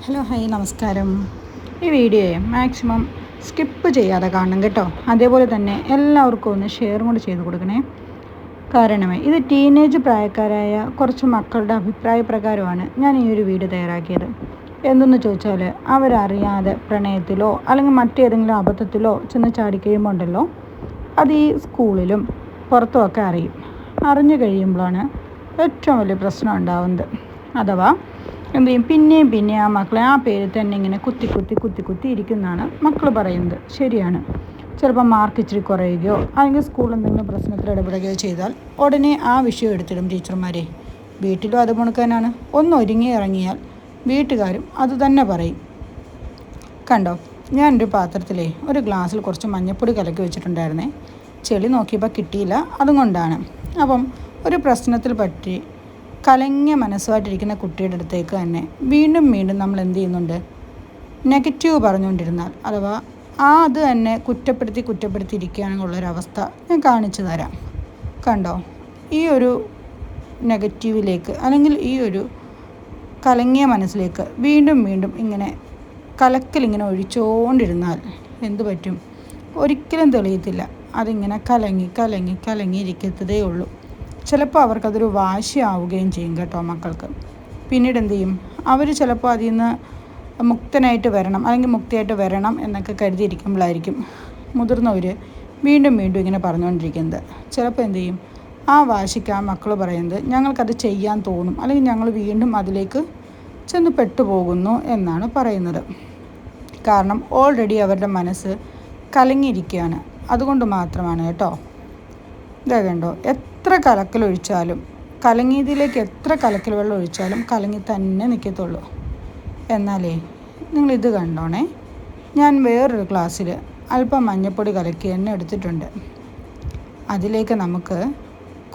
Hello hi നമസ്കാരം. ഈ വീഡിയോയെ maximum skip ചെയ്യാതെ കാണണം കേട്ടോ. അതേപോലെ തന്നെ എല്ലാവർക്കും ഒന്ന് ഷെയറും കൂടി ചെയ്ത് കൊടുക്കണേ. കാരണമേ ഇത് ടീനേജ് പ്രായക്കാരായ കുറച്ച് മക്കളുടെ അഭിപ്രായ പ്രകാരമാണ് ഞാൻ ഈ ഒരു വീഡിയോ തയ്യാറാക്കിയത്. എന്തെന്ന് ചോദിച്ചാൽ അവരറിയാതെ പ്രണയത്തിലോ അല്ലെങ്കിൽ മറ്റേതെങ്കിലും അബദ്ധത്തിലോ ചെന്ന് ചാടിക്കഴിയുമ്പോണ്ടല്ലോ അത് ഈ സ്കൂളിലും പുറത്തുമൊക്കെ അറിഞ്ഞു കഴിയുമ്പോഴാണ് ഏറ്റവും വലിയ പ്രശ്നം ഉണ്ടാവുന്നത്. അഥവാ എന്ത് ചെയ്യും, പിന്നെയും ആ മക്കളെ ആ പേര് തന്നെ ഇങ്ങനെ കുത്തി ഇരിക്കുന്നതാണ് മക്കൾ പറയുന്നത്. ശരിയാണ്. ചിലപ്പോൾ മാർക്ക് ഇച്ചിരി കുറയുകയോ അല്ലെങ്കിൽ സ്കൂളിൽ എന്തെങ്കിലും പ്രശ്നത്തിൽ ഇടപെടുകയോ ചെയ്താൽ ഉടനെ ആ വിഷയം എടുത്തിടും ടീച്ചർമാരെ. വീട്ടിലും അത് മുണക്കാനാണ്. ഒന്ന് ഒരുങ്ങി ഇറങ്ങിയാൽ വീട്ടുകാരും അത് തന്നെ പറയും. കണ്ടോ, ഞാനൊരു പാത്രത്തിലെ ഒരു ഗ്ലാസ്സിൽ കുറച്ച് മഞ്ഞൾപ്പൊടി കലക്കി വെച്ചിട്ടുണ്ടായിരുന്നേ. ചെളി നോക്കിയപ്പോൾ കിട്ടിയില്ല, അതുകൊണ്ടാണ്. അപ്പം ഒരു പ്രശ്നത്തിൽ പറ്റി കലങ്ങിയ മനസ്സുമായിട്ടിരിക്കുന്ന കുട്ടിയുടെ അടുത്തേക്ക് തന്നെ വീണ്ടും നമ്മൾ എന്ത് ചെയ്യുന്നുണ്ട്, നെഗറ്റീവ് പറഞ്ഞുകൊണ്ടിരുന്നാൽ അഥവാ അത് തന്നെ കുറ്റപ്പെടുത്തി ഇരിക്കുകയാണെന്നുള്ളൊരവസ്ഥ ഞാൻ കാണിച്ചു തരാം. കണ്ടോ, ഈ ഒരു നെഗറ്റീവിലേക്ക് അല്ലെങ്കിൽ ഈ ഒരു കലങ്ങിയ മനസ്സിലേക്ക് വീണ്ടും ഇങ്ങനെ കലക്കലിങ്ങനെ ഒഴിച്ചുകൊണ്ടിരുന്നാൽ എന്തു പറ്റും? ഒരിക്കലും തെളിയത്തില്ല. അതിങ്ങനെ കലങ്ങി ഇരിക്കത്തതേ ഉള്ളൂ. ചിലപ്പോൾ അവർക്കതൊരു വാശിയാവുകയും ചെയ്യും കേട്ടോ മക്കൾക്ക്. പിന്നീട് എന്ത് ചെയ്യും, അവർ ചിലപ്പോൾ അതിൽ നിന്ന് മുക്തിയായിട്ട് വരണം എന്നൊക്കെ കരുതിയിരിക്കുമ്പോഴായിരിക്കും മുതിർന്നവർ വീണ്ടും ഇങ്ങനെ പറഞ്ഞുകൊണ്ടിരിക്കുന്നത്. ചിലപ്പോൾ എന്ത് ചെയ്യും, ആ വാശിക്ക് ആ മക്കൾ പറയുന്നത് ഞങ്ങൾക്കത് ചെയ്യാൻ തോന്നും, അല്ലെങ്കിൽ ഞങ്ങൾ വീണ്ടും അതിലേക്ക് ചെന്ന് പെട്ടുപോകുന്നു എന്നാണ് പറയുന്നത്. കാരണം ഓൾറെഡി അവരുടെ മനസ്സ് കലങ്ങിയിരിക്കുകയാണ്. അതുകൊണ്ട് മാത്രമാണ് കേട്ടോ. ഇതാ കണ്ടോ, എത്ര കലക്കലൊഴിച്ചാലും കലങ്ങിയതിലേക്ക് എത്ര കലക്കൽ വെള്ളം ഒഴിച്ചാലും കലങ്ങി തന്നെ നിൽക്കത്തുള്ളൂ. എന്നാലേ നിങ്ങളിത് കണ്ടോണേ, ഞാൻ വേറൊരു ഗ്ലാസ്സിൽ അല്പം മഞ്ഞൾപ്പൊടി കലക്കി എണ്ണ എടുത്തിട്ടുണ്ട്. അതിലേക്ക് നമുക്ക്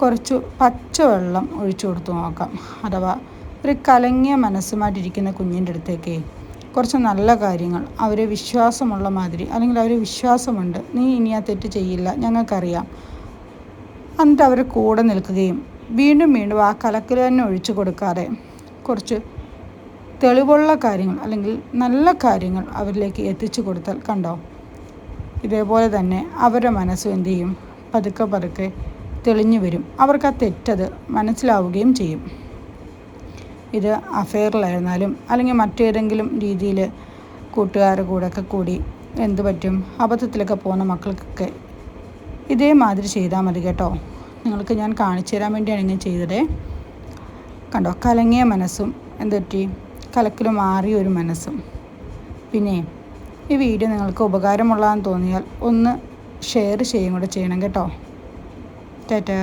കുറച്ച് പച്ചവെള്ളം ഒഴിച്ചു കൊടുത്ത് നോക്കാം. അഥവാ ഒരു കലങ്ങിയ മനസ്സുമായിട്ടിരിക്കുന്ന കുഞ്ഞിൻ്റെ അടുത്തേക്ക് കുറച്ച് നല്ല കാര്യങ്ങൾ, അവരെ വിശ്വാസമുള്ള മാതിരി, അല്ലെങ്കിൽ അവർ വിശ്വാസമുണ്ട്, നീ ഇനി ആ തെറ്റ് ചെയ്യില്ല, ഞങ്ങൾക്കറിയാം, എന്നിട്ട് അവർ കൂടെ നിൽക്കുകയും വീണ്ടും ആ കലക്കൽ തന്നെ ഒഴിച്ചു കൊടുക്കാതെ കുറച്ച് തെളിവുള്ള കാര്യങ്ങൾ അല്ലെങ്കിൽ നല്ല കാര്യങ്ങൾ അവരിലേക്ക് എത്തിച്ചു കൊടുത്താൽ കണ്ടോ, ഇതേപോലെ തന്നെ അവരുടെ മനസ്സും എന്ത് ചെയ്യും, പതുക്കെ തെളിഞ്ഞു വരും. അവർക്ക് ആ തെറ്റത് മനസ്സിലാവുകയും ചെയ്യും. ഇത് അഫെയറിലായിരുന്നാലും അല്ലെങ്കിൽ മറ്റേതെങ്കിലും രീതിയിൽ കൂട്ടുകാരുടെ കൂടെയൊക്കെ കൂടി എന്ത് പറ്റും, അബദ്ധത്തിലൊക്കെ പോകുന്ന മക്കൾക്കൊക്കെ ഇതേമാതിരി ചെയ്താൽ മതി കേട്ടോ. നിങ്ങൾക്ക് ഞാൻ കാണിച്ചു തരാൻ വേണ്ടിയാണ് ഇങ്ങനെ ചെയ്തത്. കണ്ടോ, കലങ്ങിയ മനസ്സും എന്തുപറ്റി, കലക്കൽ മാറിയ ഒരു മനസ്സും. പിന്നെ ഈ വീഡിയോ നിങ്ങൾക്ക് ഉപകാരമുള്ളതാണെന്ന് തോന്നിയാൽ ഒന്ന് ഷെയർ ചെയ്യും കൂടെ ചെയ്യണം കേട്ടോ. ടാറ്റാ.